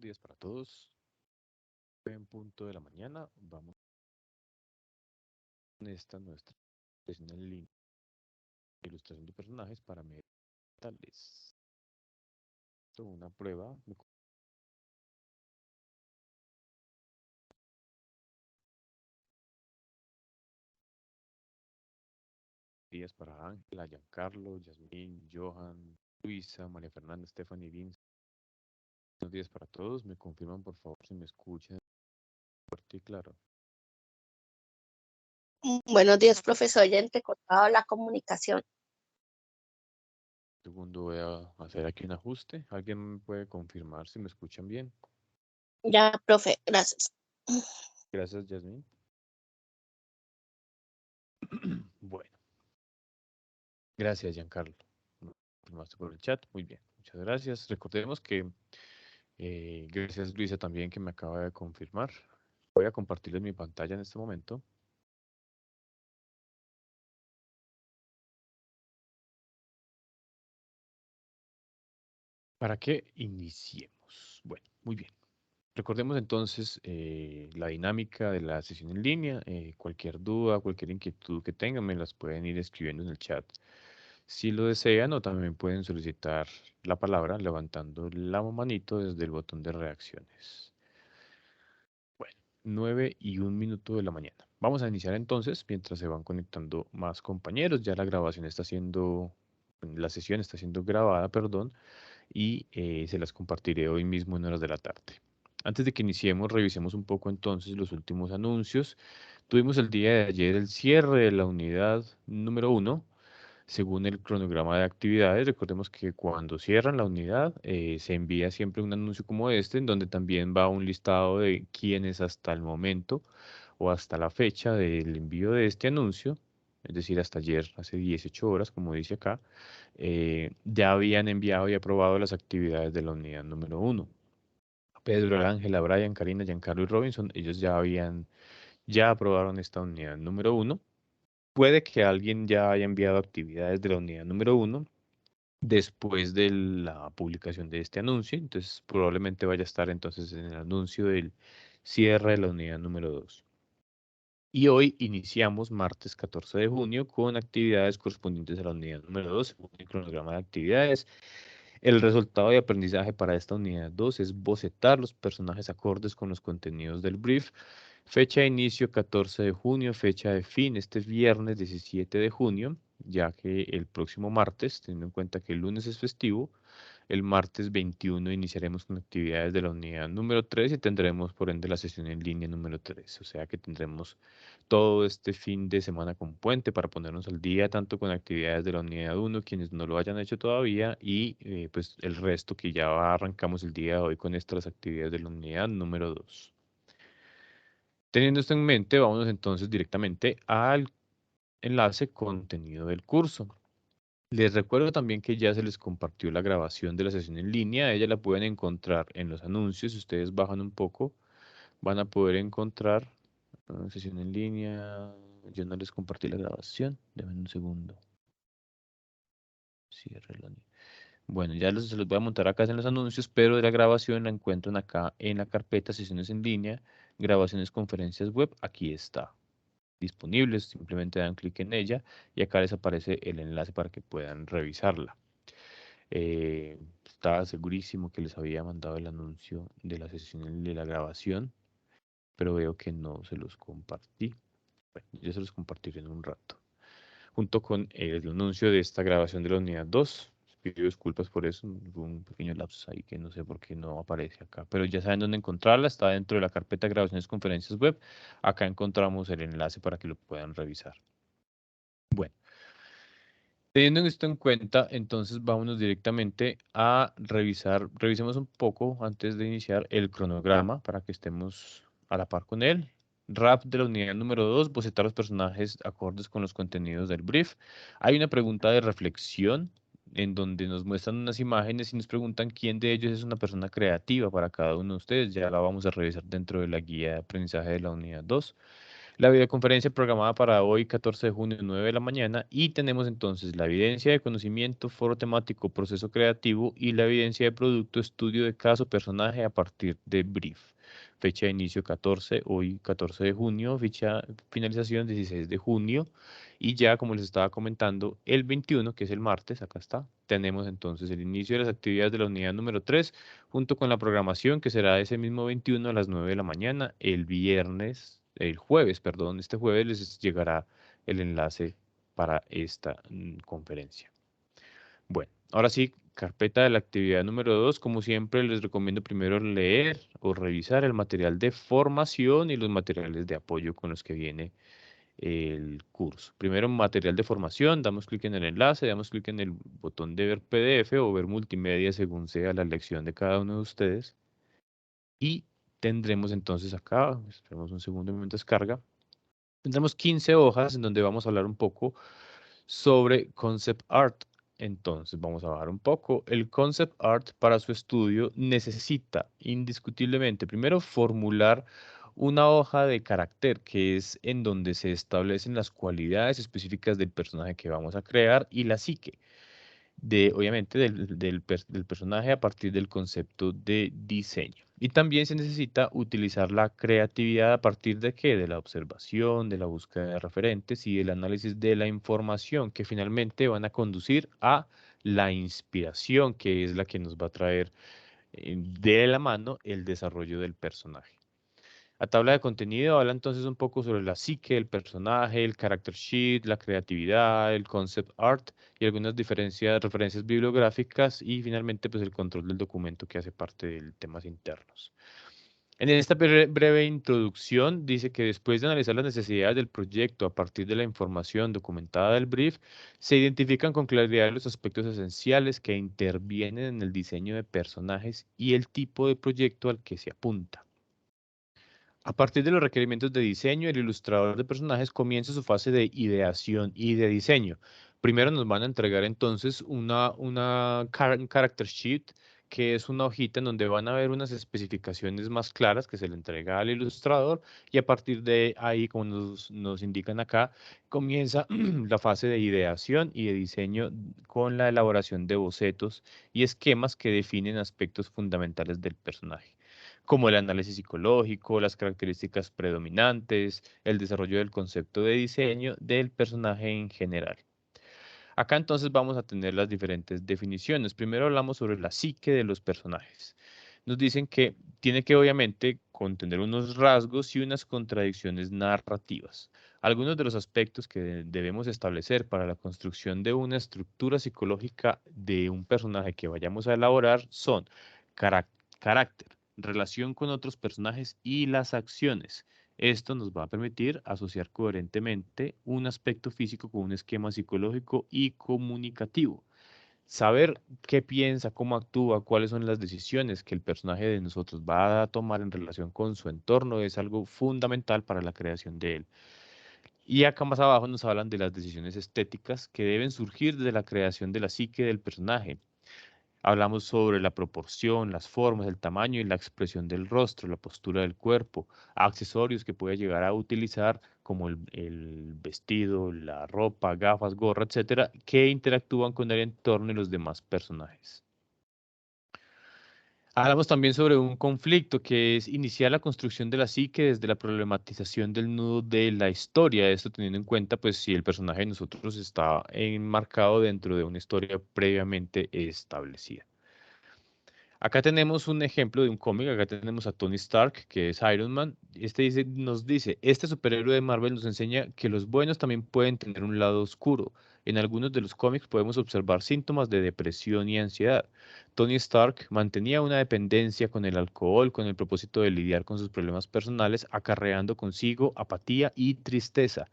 días para todos. En punto de la mañana vamos con esta nuestra sesión en línea de ilustración de personajes para mentales. Una prueba. Días para Ángela, Giancarlo, Yasmín, Johan, Luisa, María Fernanda, Stephanie, Vince. Buenos días para todos. Me confirman por favor si me escuchan fuerte y claro. Buenos días, profesor. Ya entrecortado la comunicación. Segundo, voy a hacer aquí un ajuste. ¿Alguien me puede confirmar si me escuchan bien? Ya, profe, gracias. Gracias, Yasmín. Bueno. Gracias, Giancarlo. Me confirmaste por el chat. Muy bien. Muchas gracias. Recordemos que gracias, Luisa, también que me acaba de confirmar. Voy a compartirles mi pantalla en este momento. Para que iniciemos. Bueno, muy bien. Recordemos entonces la dinámica de la sesión en línea. Cualquier duda, cualquier inquietud que tengan, me las pueden ir escribiendo en el chat si lo desean, o también pueden solicitar la palabra levantando la manito desde el botón de reacciones. Bueno, 9:01 de la mañana. Vamos a iniciar entonces mientras se van conectando más compañeros. Ya la grabación está siendo, la sesión está siendo grabada, perdón, y se las compartiré hoy mismo en horas de la tarde. Antes de que iniciemos, revisemos un poco entonces los últimos anuncios. Tuvimos el día de ayer el cierre de la unidad número 1 según el cronograma de actividades. Recordemos que cuando cierran la unidad se envía siempre un anuncio como este, en donde también va un listado de quienes hasta el momento o hasta la fecha del envío de este anuncio, es decir, hasta ayer, hace 18 horas, como dice acá, ya habían enviado y aprobado las actividades de la unidad número 1. Pedro, Ángela, Brian, Karina, Giancarlo y Robinson, ellos ya aprobaron esta unidad número 1. Puede que alguien ya haya enviado actividades de la unidad número 1 después de la publicación de este anuncio, entonces probablemente vaya a estar entonces en el anuncio del cierre de la unidad número 2. Y hoy iniciamos martes 14 de junio con actividades correspondientes a la unidad número 2 según el cronograma de actividades. El resultado de aprendizaje para esta unidad 2 es bocetar los personajes acordes con los contenidos del brief. Fecha de inicio 14 de junio, fecha de fin este viernes 17 de junio, ya que el próximo martes, teniendo en cuenta que el lunes es festivo, el martes 21 iniciaremos con actividades de la unidad número 3 y tendremos por ende la sesión en línea número 3. O sea que tendremos todo este fin de semana con puente para ponernos al día tanto con actividades de la unidad 1, quienes no lo hayan hecho todavía, y pues el resto que ya arrancamos el día de hoy con estas actividades de la unidad número 2. Teniendo esto en mente, vamos entonces directamente al enlace contenido del curso. Les recuerdo también que ya se les compartió la grabación de la sesión en línea. Ella la pueden encontrar en los anuncios. Si ustedes bajan un poco, van a poder encontrar sesión en línea. Yo no les compartí la grabación. Denme un segundo. Cierre la. Bueno, se los voy a montar acá en los anuncios, pero de la grabación la encuentran acá en la carpeta sesiones en línea, grabaciones, conferencias web. Aquí está disponibles, simplemente dan clic en ella y acá les aparece el enlace para que puedan revisarla. Estaba segurísimo que les había mandado el anuncio de la sesión de la grabación, pero veo que no se los compartí. Bueno, ya se los compartiré en un rato, junto con el anuncio de esta grabación de la unidad 2. Pido disculpas por eso, hubo un pequeño lapsus ahí que no sé por qué no aparece acá, pero ya saben dónde encontrarla, está dentro de la carpeta de grabaciones conferencias web. Acá encontramos el enlace para que lo puedan revisar. Bueno, teniendo esto en cuenta, entonces vámonos directamente a revisemos un poco antes de iniciar el cronograma para que estemos a la par con él. Rap de la unidad número 2, bocetar los personajes acordes con los contenidos del brief. Hay una pregunta de reflexión en donde nos muestran unas imágenes y nos preguntan quién de ellos es una persona creativa para cada uno de ustedes. Ya la vamos a revisar dentro de la guía de aprendizaje de la unidad 2. La videoconferencia programada para hoy, 14 de junio, 9 de la mañana, y tenemos entonces la evidencia de conocimiento, foro temático, proceso creativo y la evidencia de producto, estudio de caso, personaje a partir de brief. Fecha de inicio 14, hoy 14 de junio, fecha finalización 16 de junio, y ya como les estaba comentando, el 21, que es el martes, acá está, tenemos entonces el inicio de las actividades de la unidad número 3, junto con la programación que será ese mismo 21 a las 9 de la mañana, el jueves, perdón, este jueves les llegará el enlace para esta conferencia. Bueno, ahora sí, carpeta de la actividad número 2, como siempre les recomiendo primero leer o revisar el material de formación y los materiales de apoyo con los que viene el curso. Primero, material de formación, damos clic en el enlace, damos clic en el botón de ver PDF o ver multimedia según sea la lección de cada uno de ustedes. Y tendremos entonces acá, esperemos un segundo mientras carga, tendremos 15 hojas en donde vamos a hablar un poco sobre concept art. Entonces, vamos a bajar un poco. El concept art para su estudio necesita indiscutiblemente primero formular una hoja de carácter que es en donde se establecen las cualidades específicas del personaje que vamos a crear y la psique obviamente, del personaje a partir del concepto de diseño. Y también se necesita utilizar la creatividad a partir de qué? De la observación, de la búsqueda de referentes y del análisis de la información que finalmente van a conducir a la inspiración, que es la que nos va a traer de la mano el desarrollo del personaje. La tabla de contenido habla entonces un poco sobre la psique, el personaje, el character sheet, la creatividad, el concept art y algunas referencias bibliográficas y finalmente pues el control del documento que hace parte de temas internos. En esta breve introducción dice que después de analizar las necesidades del proyecto a partir de la información documentada del brief, se identifican con claridad los aspectos esenciales que intervienen en el diseño de personajes y el tipo de proyecto al que se apunta. A partir de los requerimientos de diseño, el ilustrador de personajes comienza su fase de ideación y de diseño. Primero nos van a entregar entonces un character sheet, que es una hojita en donde van a ver unas especificaciones más claras que se le entrega al ilustrador y a partir de ahí, como nos indican acá, comienza la fase de ideación y de diseño con la elaboración de bocetos y esquemas que definen aspectos fundamentales del personaje como el análisis psicológico, las características predominantes, el desarrollo del concepto de diseño del personaje en general. Acá entonces vamos a tener las diferentes definiciones. Primero hablamos sobre la psique de los personajes. Nos dicen que tiene que obviamente contener unos rasgos y unas contradicciones narrativas. Algunos de los aspectos que debemos establecer para la construcción de una estructura psicológica de un personaje que vayamos a elaborar son carácter, relación con otros personajes y las acciones. Esto nos va a permitir asociar coherentemente un aspecto físico con un esquema psicológico y comunicativo. Saber qué piensa, cómo actúa, cuáles son las decisiones que el personaje de nosotros va a tomar en relación con su entorno es algo fundamental para la creación de él. Y acá más abajo nos hablan de las decisiones estéticas que deben surgir de la creación de la psique del personaje. Hablamos sobre la proporción, las formas, el tamaño y la expresión del rostro, la postura del cuerpo, accesorios que puede llegar a utilizar como el vestido, la ropa, gafas, gorra, etcétera, que interactúan con el entorno y los demás personajes. Hablamos también sobre un conflicto que es iniciar la construcción de la psique desde la problematización del nudo de la historia. Esto teniendo en cuenta, pues, si el personaje de nosotros está enmarcado dentro de una historia previamente establecida. Acá tenemos un ejemplo de un cómic, acá tenemos a Tony Stark, que es Iron Man. Nos dice, este superhéroe de Marvel nos enseña que los buenos también pueden tener un lado oscuro. En algunos de los cómics podemos observar síntomas de depresión y ansiedad. Tony Stark mantenía una dependencia con el alcohol con el propósito de lidiar con sus problemas personales, acarreando consigo apatía y tristeza,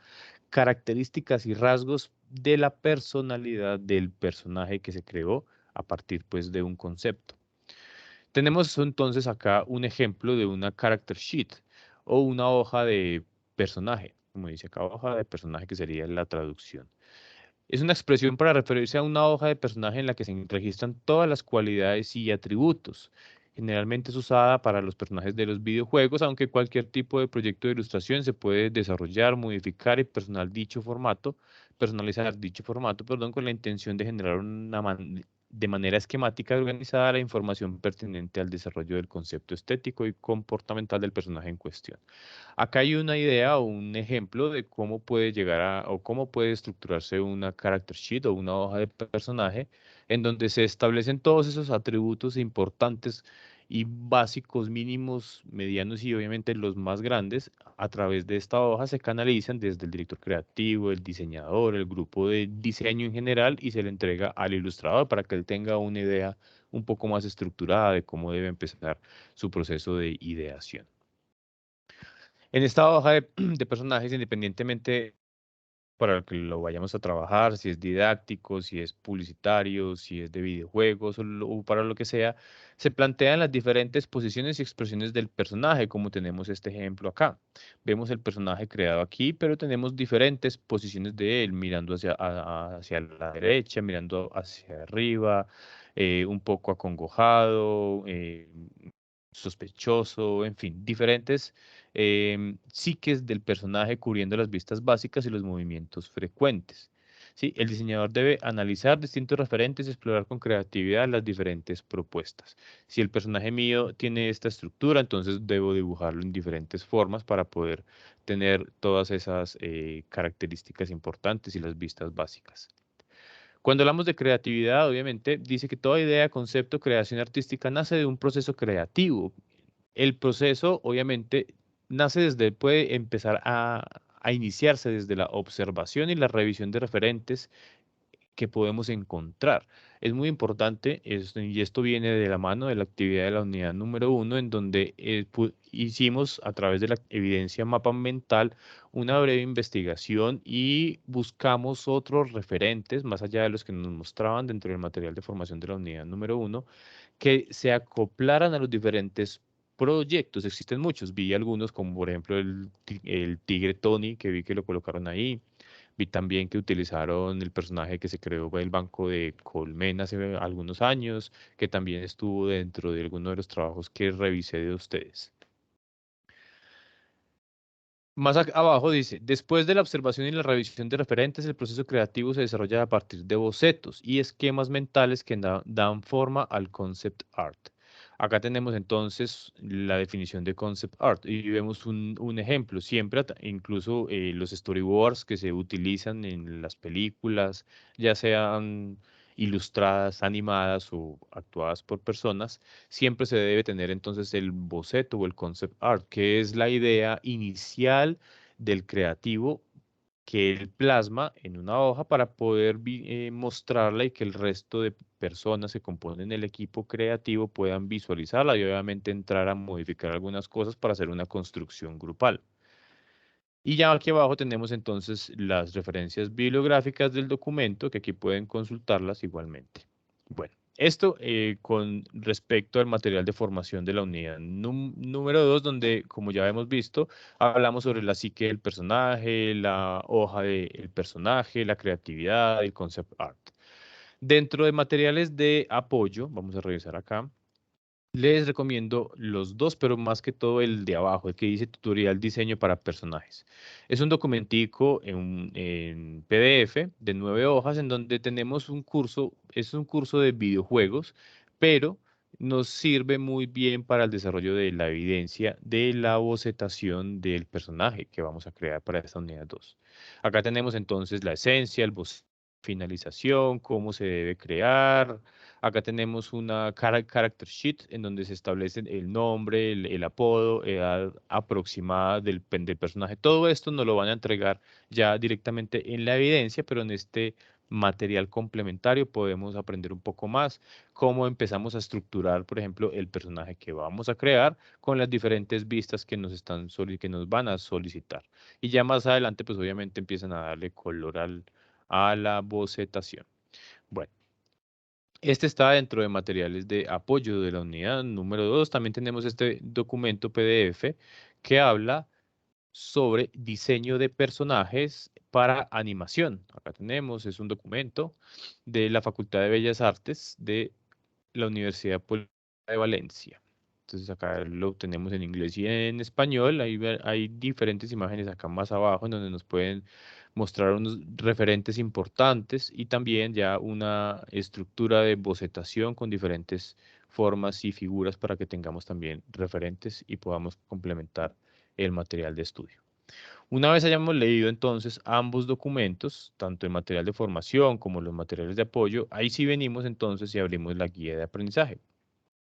características y rasgos de la personalidad del personaje que se creó a partir pues de un concepto. Tenemos entonces acá un ejemplo de una character sheet o una hoja de personaje, como dice acá, hoja de personaje que sería la traducción. Es una expresión para referirse a una hoja de personaje en la que se registran todas las cualidades y atributos. Generalmente es usada para los personajes de los videojuegos, aunque cualquier tipo de proyecto de ilustración se puede desarrollar, modificar y personalizar dicho formato, perdón, con la intención de generar de manera esquemática y organizada la información pertinente al desarrollo del concepto estético y comportamental del personaje en cuestión. Acá hay una idea o un ejemplo de cómo puede llegar o cómo puede estructurarse una character sheet o una hoja de personaje en donde se establecen todos esos atributos importantes y básicos, mínimos, medianos y obviamente los más grandes. A través de esta hoja se canalizan desde el director creativo, el diseñador, el grupo de diseño en general y se le entrega al ilustrador para que él tenga una idea un poco más estructurada de cómo debe empezar su proceso de ideación. En esta hoja de, de personajes, independientemente para lo que lo vayamos a trabajar, si es didáctico, si es publicitario, si es de videojuegos o para lo que sea, se plantean las diferentes posiciones y expresiones del personaje, como tenemos este ejemplo acá. Vemos el personaje creado aquí, pero tenemos diferentes posiciones de él, mirando hacia la derecha, mirando hacia arriba, un poco acongojado, sospechoso, en fin, diferentes psiques del personaje cubriendo las vistas básicas y los movimientos frecuentes. ¿Sí? El diseñador debe analizar distintos referentes y explorar con creatividad las diferentes propuestas. Si el personaje mío tiene esta estructura, entonces debo dibujarlo en diferentes formas para poder tener todas esas características importantes y las vistas básicas. Cuando hablamos de creatividad, obviamente, dice que toda idea, concepto, creación artística nace de un proceso creativo. El proceso, obviamente, puede empezar a iniciarse desde la observación y la revisión de referentes que podemos encontrar. Es muy importante, y esto viene de la mano de la actividad de la unidad número 1, en donde hicimos a través de la evidencia mapa mental una breve investigación y buscamos otros referentes, más allá de los que nos mostraban dentro del material de formación de la unidad número 1, que se acoplaran a los diferentes proyectos. Existen muchos, vi algunos como por ejemplo el Tigre Tony, que vi que lo colocaron ahí. Vi también que utilizaron el personaje que se creó para el Banco de Colmen hace algunos años, que también estuvo dentro de alguno de los trabajos que revisé de ustedes. Más abajo dice, después de la observación y la revisión de referentes, el proceso creativo se desarrolla a partir de bocetos y esquemas mentales que dan forma al concept art. Acá tenemos entonces la definición de concept art y vemos un ejemplo. Siempre, incluso los storyboards que se utilizan en las películas, ya sean ilustradas, animadas o actuadas por personas, siempre se debe tener entonces el boceto o el concept art, que es la idea inicial del creativo que él plasma en una hoja para poder mostrarla y que el resto de personas que componen el equipo creativo puedan visualizarla y obviamente entrar a modificar algunas cosas para hacer una construcción grupal. Y ya aquí abajo tenemos entonces las referencias bibliográficas del documento, que aquí pueden consultarlas igualmente. Bueno, esto con respecto al material de formación de la unidad número 2, donde, como ya hemos visto, hablamos sobre la psique del personaje, la hoja del personaje, la creatividad, el concept art. Dentro de materiales de apoyo, vamos a revisar acá. Les recomiendo los dos, pero más que todo el de abajo, el que dice tutorial diseño para personajes. Es un documentico en PDF de 9 hojas en donde tenemos un curso, es un curso de videojuegos, pero nos sirve muy bien para el desarrollo de la evidencia de la bocetación del personaje que vamos a crear para esta unidad 2. Acá tenemos entonces la esencia, el boceto, finalización, cómo se debe crear. Acá tenemos una character sheet en donde se establecen el nombre, el apodo, edad aproximada del personaje. Todo esto nos lo van a entregar ya directamente en la evidencia, pero en este material complementario podemos aprender un poco más cómo empezamos a estructurar, por ejemplo, el personaje que vamos a crear con las diferentes vistas que que nos van a solicitar. Y ya más adelante, pues obviamente empiezan a darle color a la bocetación. Bueno. Este está dentro de materiales de apoyo de la unidad número 2. También tenemos este documento PDF que habla sobre diseño de personajes para animación. Acá tenemos, es un documento de la Facultad de Bellas Artes de la Universidad de Valencia. Entonces acá lo tenemos en inglés y en español. Hay diferentes imágenes acá más abajo en donde nos pueden mostrar unos referentes importantes y también ya una estructura de bocetación con diferentes formas y figuras para que tengamos también referentes y podamos complementar el material de estudio. Una vez hayamos leído entonces ambos documentos, tanto el material de formación como los materiales de apoyo, ahí sí venimos entonces y abrimos la guía de aprendizaje.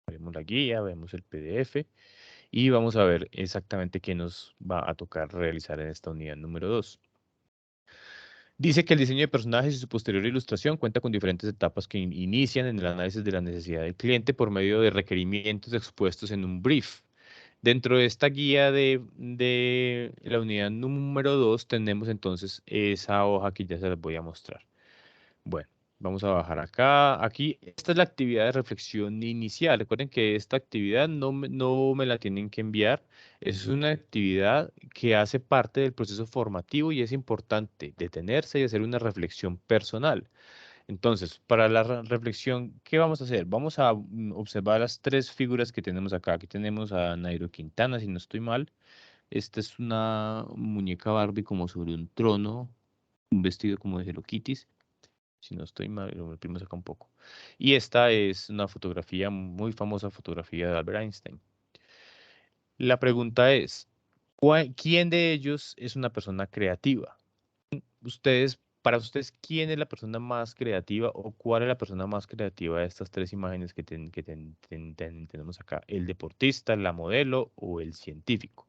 Vemos la guía, vemos el PDF y vamos a ver exactamente qué nos va a tocar realizar en esta unidad número 2. Dice que el diseño de personajes y su posterior ilustración cuenta con diferentes etapas que inician en el análisis de la necesidad del cliente por medio de requerimientos expuestos en un brief. Dentro de esta guía de la unidad número 2 tenemos entonces esa hoja que ya se las voy a mostrar. Bueno, vamos a bajar acá. Aquí, esta es la actividad de reflexión inicial. Recuerden que esta actividad no me la tienen que enviar. Es una actividad que hace parte del proceso formativo y es importante detenerse y hacer una reflexión personal. Entonces, para la reflexión, ¿qué vamos a hacer? Vamos a observar las tres figuras que tenemos acá. Aquí tenemos a Nairo Quintana, si no estoy mal. Esta es una muñeca Barbie como sobre un trono, un vestido como de Hello Kitty. Si no estoy mal, lo imprimimos acá un poco. Y esta es una fotografía, muy famosa fotografía de Albert Einstein. La pregunta es, ¿quién de ellos es una persona creativa? Para ustedes, ¿quién es la persona más creativa o cuál es la persona más creativa de estas tres imágenes que tenemos acá? ¿El deportista, la modelo o el científico?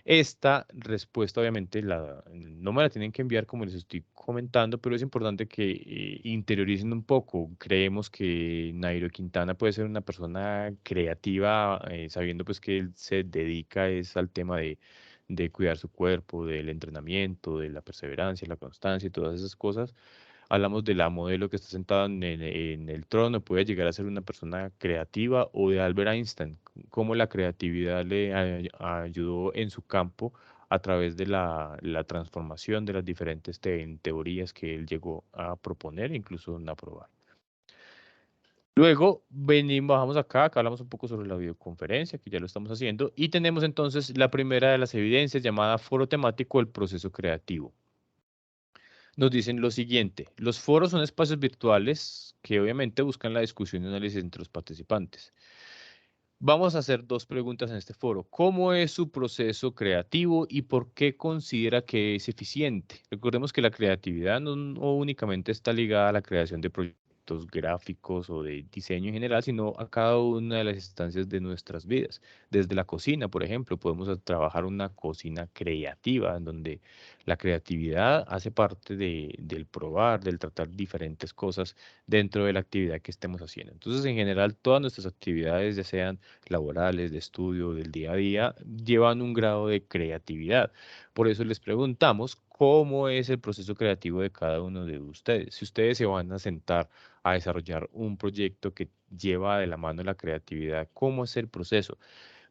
Esta respuesta obviamente no me la tienen que enviar como les estoy comentando, pero es importante que interioricen un poco. Creemos que Nairo Quintana puede ser una persona creativa, sabiendo pues que él se dedica es al tema de cuidar su cuerpo, del entrenamiento, de la perseverancia, la constancia y todas esas cosas. Hablamos de la modelo que está sentada en el trono, puede llegar a ser una persona creativa, o de Albert Einstein, cómo la creatividad le ayudó en su campo a través de la transformación de las diferentes teorías que él llegó a proponer e incluso a probar. Luego bajamos acá hablamos un poco sobre la videoconferencia, que ya lo estamos haciendo, y tenemos entonces la primera de las evidencias llamada foro temático del proceso creativo. Nos dicen lo siguiente: los foros son espacios virtuales que obviamente buscan la discusión y análisis entre los participantes. Vamos a hacer dos preguntas en este foro. ¿Cómo es su proceso creativo y por qué considera que es eficiente? Recordemos que la creatividad no únicamente está ligada a la creación de proyectos gráficos o de diseño en general, sino a cada una de las instancias de nuestras vidas. Desde la cocina, por ejemplo, podemos trabajar una cocina creativa, en donde la creatividad hace parte del probar, del tratar diferentes cosas dentro de la actividad que estemos haciendo. Entonces, en general, todas nuestras actividades, ya sean laborales, de estudio, del día a día, llevan un grado de creatividad. Por eso les preguntamos cómo es el proceso creativo de cada uno de ustedes. Si ustedes se van a sentar a desarrollar un proyecto que lleva de la mano la creatividad, ¿cómo es el proceso?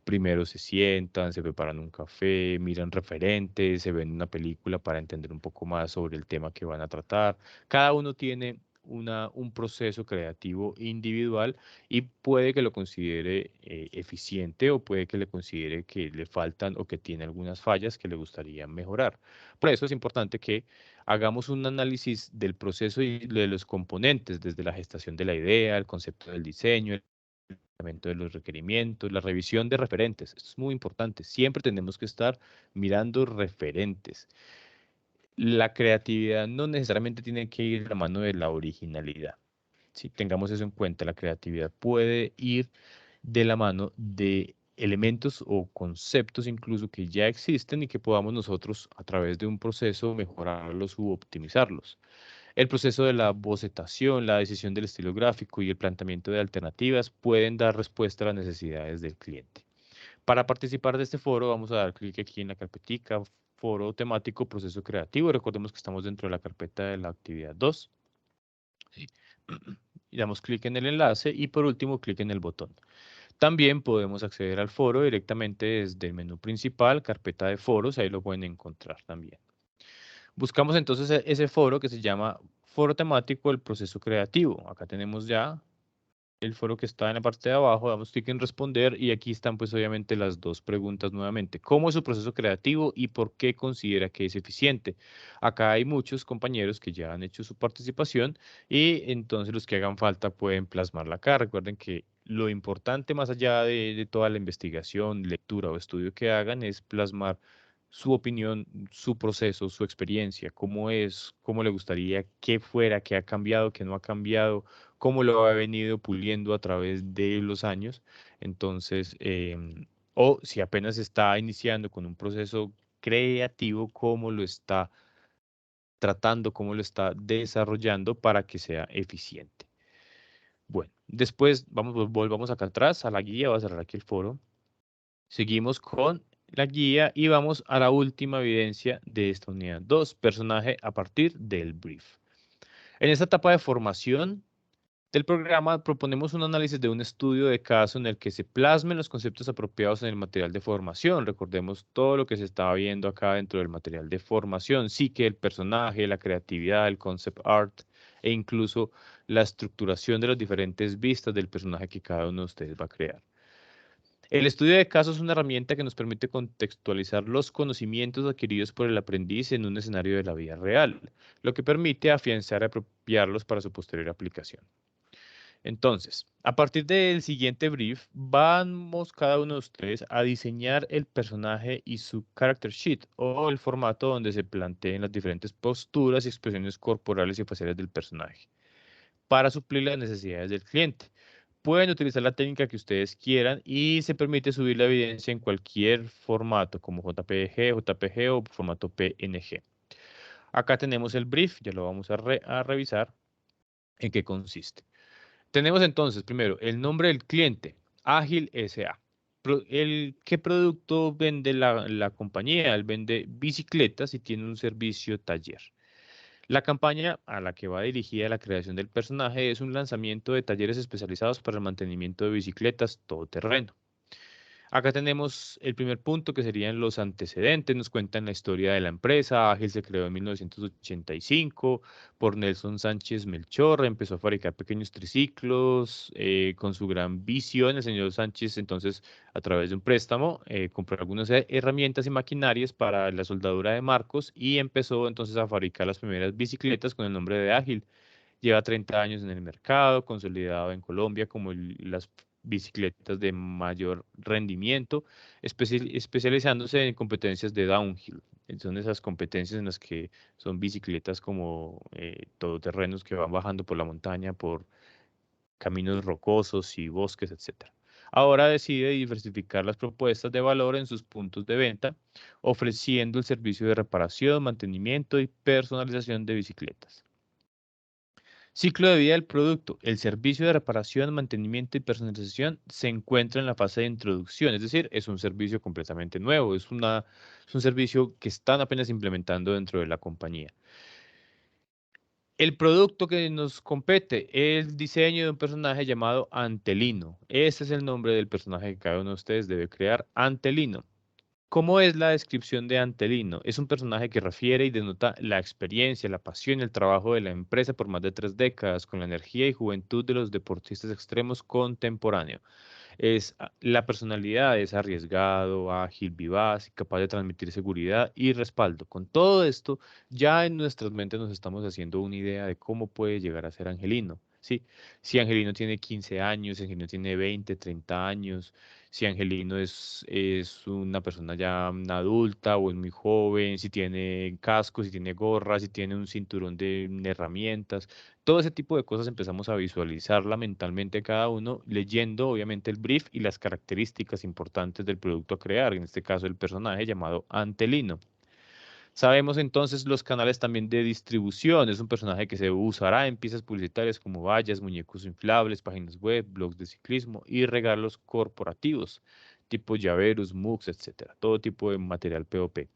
Primero se sientan, se preparan un café, miran referentes, se ven una película para entender un poco más sobre el tema que van a tratar. Cada uno tiene un proceso creativo individual y puede que lo considere eficiente, o puede que le considere que le faltan o que tiene algunas fallas que le gustaría mejorar. Por eso es importante que hagamos un análisis del proceso y de los componentes, desde la gestación de la idea, el concepto del diseño, de los requerimientos, la revisión de referentes. Esto es muy importante. Siempre tenemos que estar mirando referentes. La creatividad no necesariamente tiene que ir de la mano de la originalidad. Si tengamos eso en cuenta, la creatividad puede ir de la mano de elementos o conceptos incluso que ya existen y que podamos nosotros a través de un proceso mejorarlos u optimizarlos. El proceso de la bocetación, la decisión del estilo gráfico y el planteamiento de alternativas pueden dar respuesta a las necesidades del cliente. Para participar de este foro, vamos a dar clic aquí en la carpetica, foro temático, proceso creativo. Recordemos que estamos dentro de la carpeta de la actividad 2. ¿Sí? Y damos clic en el enlace y por último clic en el botón. También podemos acceder al foro directamente desde el menú principal, carpeta de foros, ahí lo pueden encontrar también. Buscamos entonces ese foro que se llama Foro Temático del Proceso Creativo. Acá tenemos ya el foro que está en la parte de abajo, damos clic en responder y aquí están pues obviamente las dos preguntas nuevamente. ¿Cómo es su proceso creativo y por qué considera que es eficiente? Acá hay muchos compañeros que ya han hecho su participación y entonces los que hagan falta pueden plasmarla acá. Recuerden que lo importante más allá de toda la investigación, lectura o estudio que hagan es plasmar su opinión, su proceso, su experiencia, cómo es, cómo le gustaría que fuera, qué ha cambiado, qué no ha cambiado, cómo lo ha venido puliendo a través de los años. Entonces, o si apenas está iniciando con un proceso creativo, cómo lo está tratando, cómo lo está desarrollando para que sea eficiente. Bueno, después volvamos acá atrás a la guía, voy a cerrar aquí el foro. Seguimos con la guía y vamos a la última evidencia de esta unidad 2, personaje a partir del brief. En esta etapa de formación del programa proponemos un análisis de un estudio de caso en el que se plasmen los conceptos apropiados en el material de formación. Recordemos todo lo que se estaba viendo acá dentro del material de formación, sí que el personaje, la creatividad, el concept art e incluso la estructuración de las diferentes vistas del personaje que cada uno de ustedes va a crear. El estudio de casos es una herramienta que nos permite contextualizar los conocimientos adquiridos por el aprendiz en un escenario de la vida real, lo que permite afianzar y apropiarlos para su posterior aplicación. Entonces, a partir del siguiente brief, vamos cada uno de ustedes a diseñar el personaje y su character sheet o el formato donde se planteen las diferentes posturas y expresiones corporales y faciales del personaje para suplir las necesidades del cliente. Pueden utilizar la técnica que ustedes quieran y se permite subir la evidencia en cualquier formato como JPG, JPG o formato PNG. Acá tenemos el brief, ya lo vamos a revisar en qué consiste. Tenemos entonces primero el nombre del cliente, Ágil SA. ¿Qué producto vende la compañía? Él vende bicicletas y tiene un servicio taller. La campaña a la que va dirigida la creación del personaje es un lanzamiento de talleres especializados para el mantenimiento de bicicletas todoterreno. Acá tenemos el primer punto que serían los antecedentes, nos cuentan la historia de la empresa. Ágil se creó en 1985 por Nelson Sánchez Melchor, empezó a fabricar pequeños triciclos con su gran visión. El señor Sánchez entonces a través de un préstamo compró algunas herramientas y maquinarias para la soldadura de marcos y empezó entonces a fabricar las primeras bicicletas con el nombre de Ágil. Lleva 30 años en el mercado, consolidado en Colombia como las bicicletas de mayor rendimiento, especializándose en competencias de downhill. Son esas competencias en las que son bicicletas como todoterrenos que van bajando por la montaña, por caminos rocosos y bosques, etc. Ahora decide diversificar las propuestas de valor en sus puntos de venta, ofreciendo el servicio de reparación, mantenimiento y personalización de bicicletas. Ciclo de vida del producto. El servicio de reparación, mantenimiento y personalización se encuentra en la fase de introducción, es decir, es un servicio completamente nuevo, es un servicio que están apenas implementando dentro de la compañía. El producto que nos compete es el diseño de un personaje llamado Antelino. Ese es el nombre del personaje que cada uno de ustedes debe crear, Antelino. ¿Cómo es la descripción de Antelino? Es un personaje que refiere y denota la experiencia, la pasión y el trabajo de la empresa por más de 3 décadas, con la energía y juventud de los deportistas extremos contemporáneos. La personalidad es arriesgado, ágil, vivaz y capaz de transmitir seguridad y respaldo. Con todo esto, ya en nuestras mentes nos estamos haciendo una idea de cómo puede llegar a ser Angelino. ¿Sí? Si Angelino tiene 15 años, si Angelino tiene 20, 30 años, si Angelino es una persona ya adulta o es muy joven, si tiene casco, si tiene gorra, si tiene un cinturón de herramientas. Todo ese tipo de cosas empezamos a visualizarla mentalmente cada uno, leyendo obviamente el brief y las características importantes del producto a crear, en este caso el personaje llamado Antelino. Sabemos entonces los canales también de distribución. Es un personaje que se usará en piezas publicitarias como vallas, muñecos inflables, páginas web, blogs de ciclismo y regalos corporativos, tipo llaveros, mugs, etcétera. Todo tipo de material POP.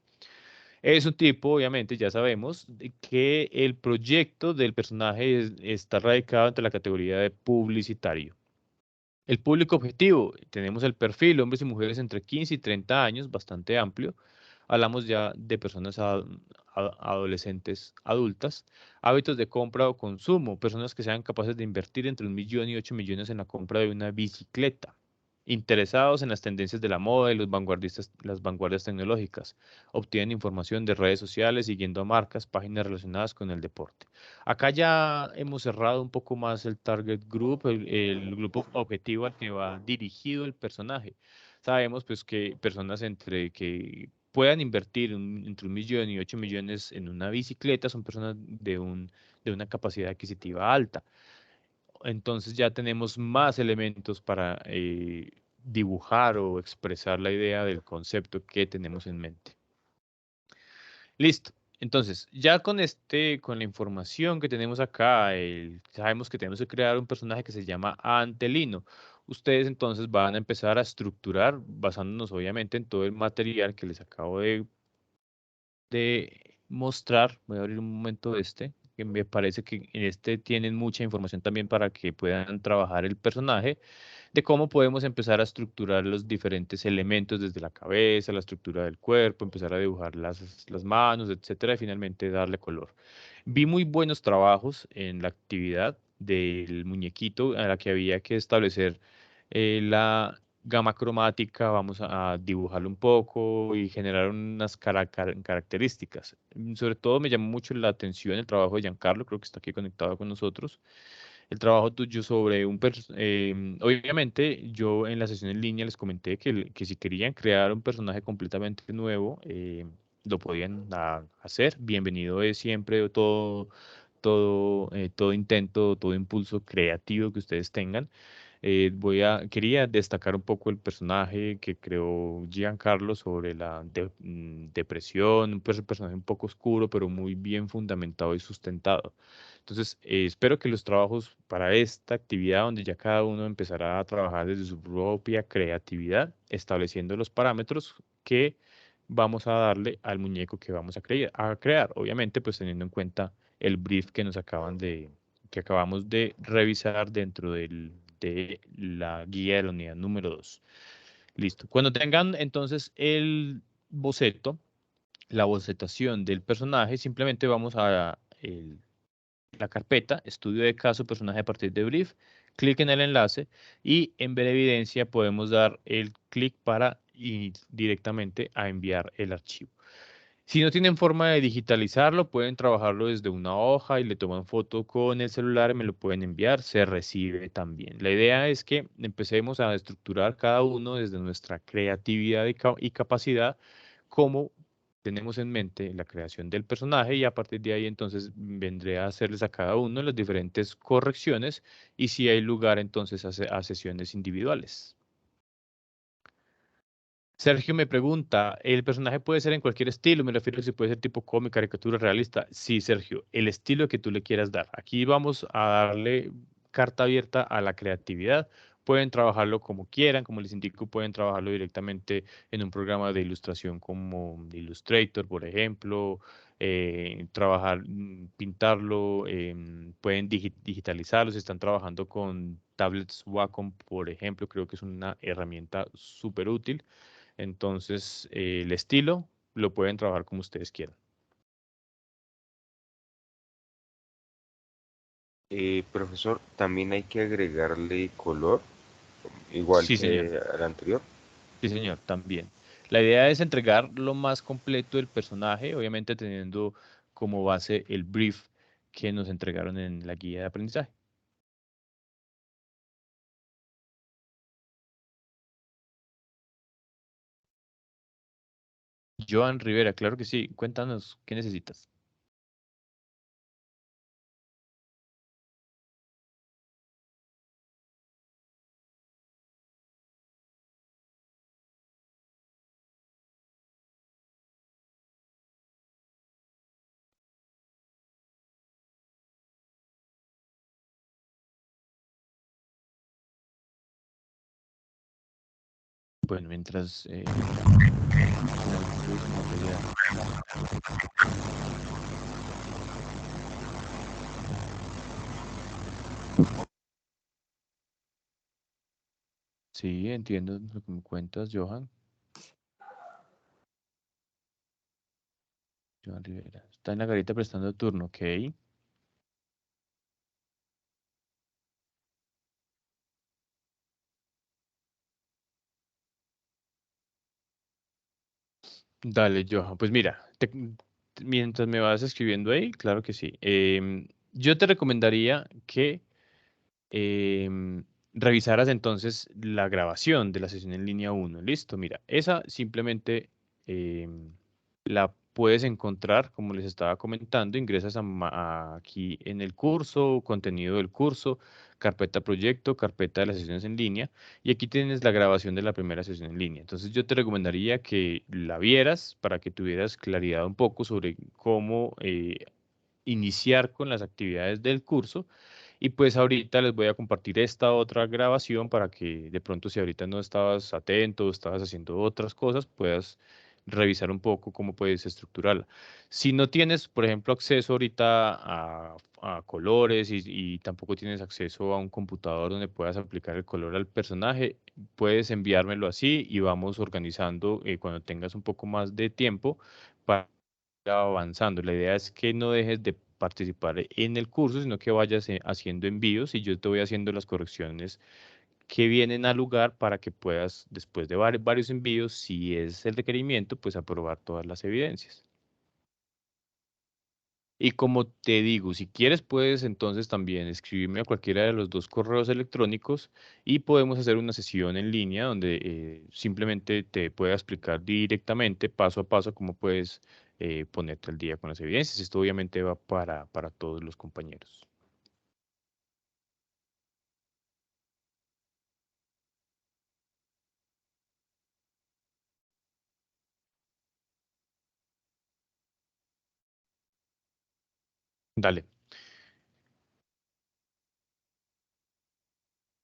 Es un tipo, obviamente, ya sabemos, que el proyecto del personaje está radicado entre la categoría de publicitario. El público objetivo, tenemos el perfil, hombres y mujeres entre 15 y 30 años, bastante amplio. Hablamos ya de personas adolescentes adultas, hábitos de compra o consumo, personas que sean capaces de invertir entre 1 millón y 8 millones en la compra de una bicicleta, interesados en las tendencias de la moda y las vanguardias tecnológicas, obtienen información de redes sociales siguiendo a marcas, páginas relacionadas con el deporte. Acá ya hemos cerrado un poco más el target group, el grupo objetivo al que va dirigido el personaje. Sabemos pues que personas entre que puedan invertir entre 1 millón y 8 millones en una bicicleta son personas de una capacidad adquisitiva alta. Entonces ya tenemos más elementos para dibujar o expresar la idea del concepto que tenemos en mente. Listo. Entonces, ya con la información que tenemos acá, sabemos que tenemos que crear un personaje que se llama Antelino. Ustedes entonces van a empezar a estructurar, basándonos obviamente en todo el material que les acabo de mostrar. Voy a abrir un momento que me parece que en este tienen mucha información también para que puedan trabajar el personaje de cómo podemos empezar a estructurar los diferentes elementos desde la cabeza, la estructura del cuerpo, empezar a dibujar las manos, etcétera, y finalmente darle color. Vi muy buenos trabajos en la actividad del muñequito a la que había que establecer la gama cromática, vamos a dibujarlo un poco y generar unas características. Sobre todo me llamó mucho la atención el trabajo de Giancarlo, creo que está aquí conectado con nosotros, el trabajo tuyo sobre obviamente, yo en la sesión en línea les comenté que si querían crear un personaje completamente nuevo, lo podían hacer. Bienvenido es siempre todo intento, todo impulso creativo que ustedes tengan. Quería destacar un poco el personaje que creó Giancarlo sobre la depresión, personaje un poco oscuro, pero muy bien fundamentado y sustentado. Entonces, espero que los trabajos para esta actividad, donde ya cada uno empezará a trabajar desde su propia creatividad, estableciendo los parámetros que vamos a darle al muñeco que vamos a crear. Obviamente, pues teniendo en cuenta el brief que acabamos de revisar dentro de la guía de la unidad número 2. Listo. Cuando tengan entonces el boceto, la bocetación del personaje, simplemente vamos a la carpeta, estudio de caso, personaje a partir de brief, clic en el enlace y en ver evidencia podemos dar el clic para ir directamente a enviar el archivo. Si no tienen forma de digitalizarlo, pueden trabajarlo desde una hoja y le toman foto con el celular y me lo pueden enviar, se recibe también. La idea es que empecemos a estructurar cada uno desde nuestra creatividad y capacidad, como tenemos en mente la creación del personaje y a partir de ahí entonces vendré a hacerles a cada uno las diferentes correcciones y si hay lugar entonces a sesiones individuales. Sergio me pregunta, ¿el personaje puede ser en cualquier estilo? Me refiero a si puede ser tipo cómic, caricatura, realista. Sí, Sergio, el estilo que tú le quieras dar. Aquí vamos a darle carta abierta a la creatividad. Pueden trabajarlo como quieran, como les indico, pueden trabajarlo directamente en un programa de ilustración como Illustrator, por ejemplo, pintarlo, pueden digitalizarlo, si están trabajando con tablets Wacom, por ejemplo, creo que es una herramienta súper útil. Entonces, el estilo lo pueden trabajar como ustedes quieran. Profesor, también hay que agregarle color, igual Sí, señor. que al anterior. Sí, señor, también. La idea es entregar lo más completo del personaje, obviamente teniendo como base el brief que nos entregaron en la guía de aprendizaje. Joan Rivera, claro que sí. Cuéntanos, ¿qué necesitas? Bueno, mientras finalizo su material. Sí, entiendo lo que me cuentas, Johan. Joan Rivera. Está en la garita prestando turno, ok. Dale, Johan. Pues mira, mientras me vas escribiendo ahí, claro que sí. Yo te recomendaría que em, revisaras entonces la grabación de la sesión en línea uno. Listo, mira, esa simplemente la puedes encontrar, como les estaba comentando, ingresas aquí en el curso, contenido del curso, carpeta proyecto, carpeta de las sesiones en línea, y aquí tienes la grabación de la primera sesión en línea. Entonces yo te recomendaría que la vieras para que tuvieras claridad un poco sobre cómo iniciar con las actividades del curso. Y pues ahorita les voy a compartir esta otra grabación para que de pronto si ahorita no estabas atento o estabas haciendo otras cosas, puedas revisar un poco cómo puedes estructurarla. Si no tienes, por ejemplo, acceso ahorita a colores y tampoco tienes acceso a un computador donde puedas aplicar el color al personaje, puedes enviármelo así y vamos organizando cuando tengas un poco más de tiempo para avanzando. La idea es que no dejes de participar en el curso, sino que vayas haciendo envíos y yo te voy haciendo las correcciones que vienen al lugar para que puedas, después de varios envíos, si es el requerimiento, pues aprobar todas las evidencias. Y como te digo, si quieres, puedes entonces también escribirme a cualquiera de los dos correos electrónicos y podemos hacer una sesión en línea donde simplemente te pueda explicar directamente, paso a paso, cómo puedes ponerte al día con las evidencias. Esto obviamente va para todos los compañeros. Dale.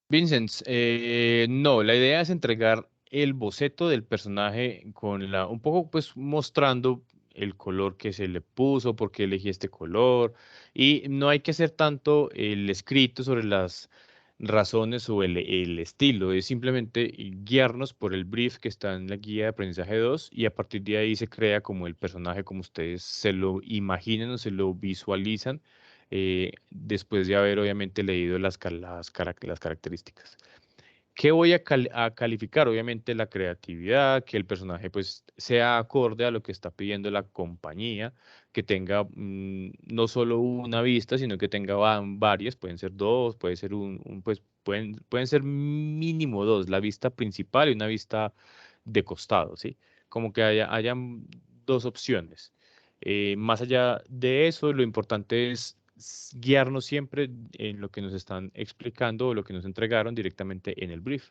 Vincent, no, la idea es entregar el boceto del personaje con un poco pues mostrando el color que se le puso, por qué elegí este color, y no hay que hacer tanto el escrito sobre las razones o el estilo, es simplemente guiarnos por el brief que está en la guía de aprendizaje 2 y a partir de ahí se crea como el personaje como ustedes se lo imaginen o se lo visualizan después de haber obviamente leído las características. ¿Qué voy a calificar? Obviamente la creatividad, que el personaje pues sea acorde a lo que está pidiendo la compañía, que tenga no solo una vista, sino que tenga varias, pueden ser dos, puede ser pues pueden ser mínimo dos, la vista principal y una vista de costado, ¿sí? Como que hayan dos opciones. Más allá de eso, lo importante es guiarnos siempre en lo que nos están explicando o lo que nos entregaron directamente en el brief.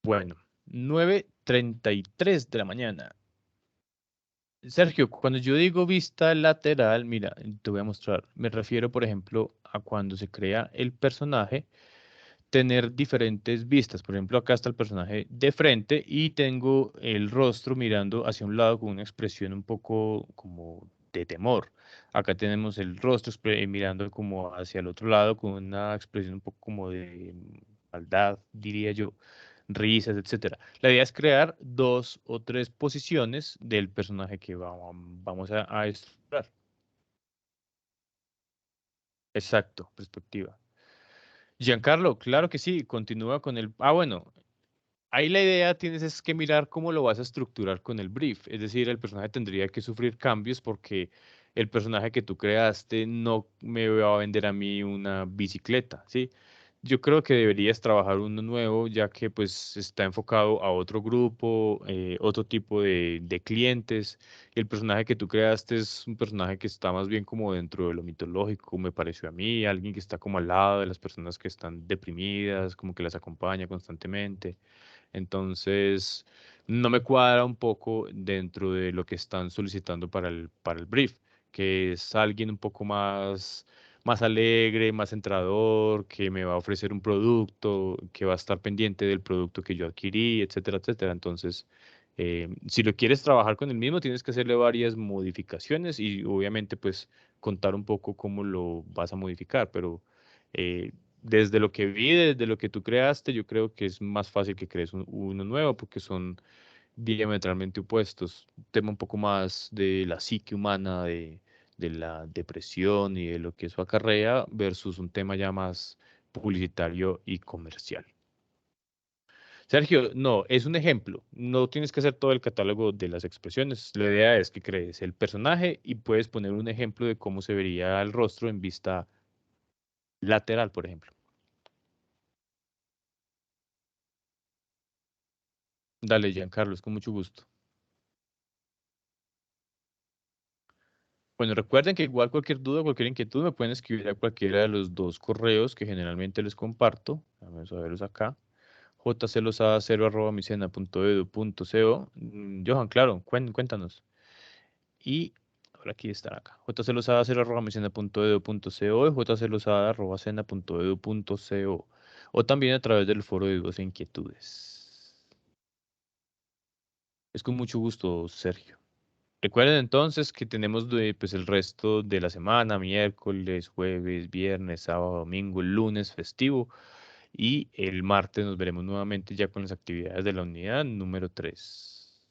Bueno, 9:33 de la mañana. Sergio, cuando yo digo vista lateral, mira, te voy a mostrar. Me refiero, por ejemplo, a cuando se crea el personaje tener diferentes vistas. Por ejemplo, acá está el personaje de frente y tengo el rostro mirando hacia un lado con una expresión un poco como de temor. Acá tenemos el rostro mirando como hacia el otro lado con una expresión un poco como de maldad, diría yo, risas, etcétera. La idea es crear dos o tres posiciones del personaje que vamos a explorar. Exacto, perspectiva. Giancarlo, claro que sí, continúa con el... Ah, bueno, ahí la idea tienes es que mirar cómo lo vas a estructurar con el brief. Es decir, el personaje tendría que sufrir cambios porque el personaje que tú creaste no me va a vender a mí una bicicleta, ¿sí? Yo creo que deberías trabajar uno nuevo ya que pues está enfocado a otro grupo, otro tipo de clientes. El personaje que tú creaste es un personaje que está más bien como dentro de lo mitológico, me pareció a mí, alguien que está como al lado de las personas que están deprimidas, como que las acompaña constantemente. Entonces, no me cuadra un poco dentro de lo que están solicitando para el brief, que es alguien un poco más alegre, más centrador, que me va a ofrecer un producto, que va a estar pendiente del producto que yo adquirí, etcétera, etcétera. Entonces, si lo quieres trabajar con el mismo, tienes que hacerle varias modificaciones y obviamente, pues, contar un poco cómo lo vas a modificar, pero desde lo que vi, desde lo que tú creaste, yo creo que es más fácil que crees uno nuevo porque son diametralmente opuestos. Un tema un poco más de la psique humana, de la depresión y de lo que eso acarrea, versus un tema ya más publicitario y comercial. Sergio, no, es un ejemplo. No tienes que hacer todo el catálogo de las expresiones. La idea es que crees el personaje y puedes poner un ejemplo de cómo se vería el rostro en vista lateral, por ejemplo. Dale, Giancarlo, es con mucho gusto. Bueno, recuerden que igual cualquier duda, cualquier inquietud me pueden escribir a cualquiera de los dos correos que generalmente les comparto. Vamos a verlos acá. jclosada0@micena.edu.co. Johan, claro, cuéntanos. Y ahora aquí están acá. jclosada0@micena.edu.co y jclosada@cena.edu.co. O también a través del foro de dudas e inquietudes. Es con mucho gusto, Sergio. Recuerden entonces que tenemos pues, el resto de la semana, miércoles, jueves, viernes, sábado, domingo, el lunes festivo y el martes nos veremos nuevamente ya con las actividades de la unidad número 3.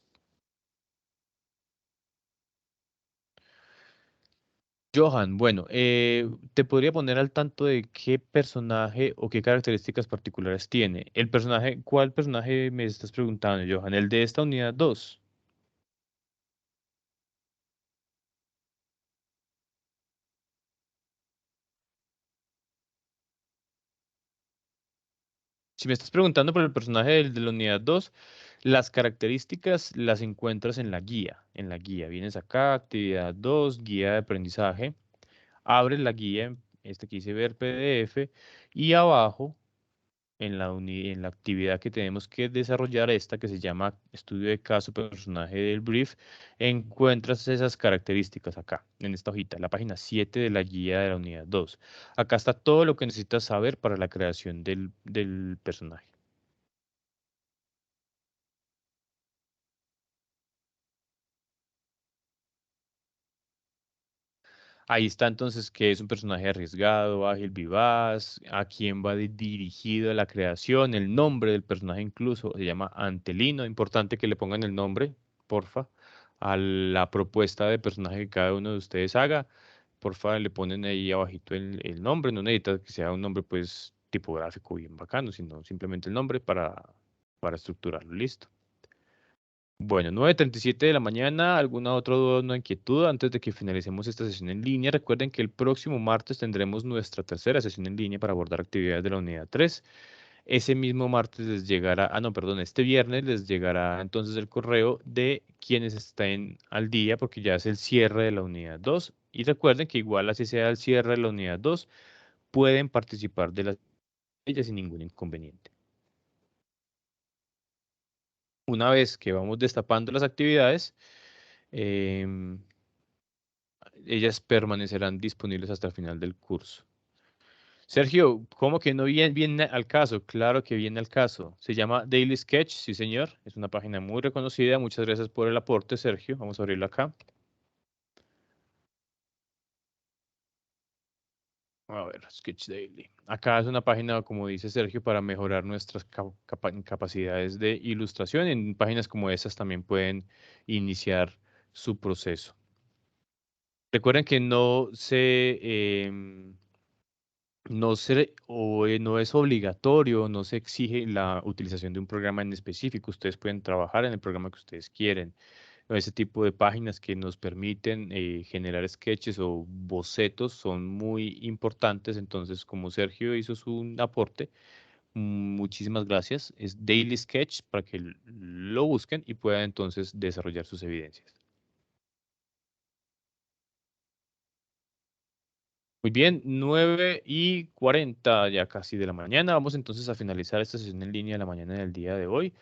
Johan, bueno, te podría poner al tanto de qué personaje o qué características particulares tiene. El personaje, ¿cuál personaje me estás preguntando, Johan? ¿El de esta unidad 2? Si me estás preguntando por el personaje de la unidad 2, las características las encuentras en la guía. En la guía vienes acá, actividad 2, guía de aprendizaje, abres la guía, este que dice ver PDF, y abajo en la actividad que tenemos que desarrollar, esta que se llama estudio de caso personaje del brief, encuentras esas características acá, en esta hojita, la página 7 de la guía de la unidad 2. Acá está todo lo que necesitas saber para la creación del personaje. Ahí está entonces que es un personaje arriesgado, ágil, vivaz, a quién va dirigido la creación, el nombre del personaje incluso se llama Antelino, importante que le pongan el nombre, porfa, a la propuesta de personaje que cada uno de ustedes haga, porfa le ponen ahí abajito el nombre, no necesita que sea un nombre pues tipográfico bien bacano, sino simplemente el nombre para estructurarlo, listo. Bueno, 9:37 de la mañana, ¿alguna otra duda o una inquietud antes de que finalicemos esta sesión en línea? Recuerden que el próximo martes tendremos nuestra tercera sesión en línea para abordar actividades de la unidad 3. Ese mismo martes les llegará, no, perdón, este viernes les llegará entonces el correo de quienes estén al día porque ya es el cierre de la unidad 2. Y recuerden que igual así sea el cierre de la unidad 2, pueden participar de las ellas sin ningún inconveniente. Una vez que vamos destapando las actividades, em, ellas permanecerán disponibles hasta el final del curso. Sergio, ¿cómo que no viene al caso? Claro que viene al caso. Se llama Daily Sketch, sí señor. Es una página muy reconocida. Muchas gracias por el aporte, Sergio. Vamos a abrirlo acá. A ver, Sketch Daily. Acá es una página, como dice Sergio, para mejorar nuestras capacidades de ilustración. En páginas como esas también pueden iniciar su proceso. Recuerden que no es obligatorio, no se exige la utilización de un programa en específico. Ustedes pueden trabajar en el programa que ustedes quieren. Ese tipo de páginas que nos permiten generar sketches o bocetos son muy importantes. Entonces, como Sergio hizo su aporte, muchísimas gracias. Es Daily Sketch para que lo busquen y puedan entonces desarrollar sus evidencias. Muy bien, 9:40 ya casi de la mañana. Vamos entonces a finalizar esta sesión en línea de la mañana del día de hoy.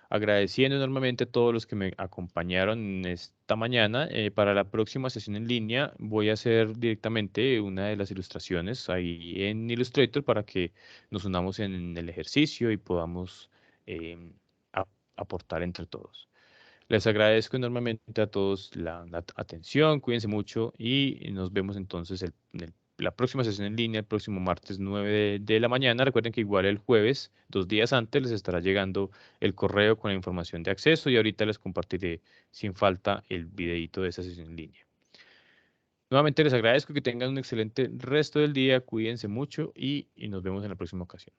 Agradeciendo enormemente a todos los que me acompañaron en esta mañana. Para la próxima sesión en línea voy a hacer directamente una de las ilustraciones ahí en Illustrator para que nos unamos en el ejercicio y podamos em, aportar entre todos. Les agradezco enormemente a todos la atención, cuídense mucho y nos vemos entonces la próxima sesión en línea, el próximo martes 9 de la mañana. Recuerden que igual el jueves, 2 días antes, les estará llegando el correo con la información de acceso y ahorita les compartiré sin falta el videito de esa sesión en línea. Nuevamente les agradezco que tengan un excelente resto del día, cuídense mucho y nos vemos en la próxima ocasión.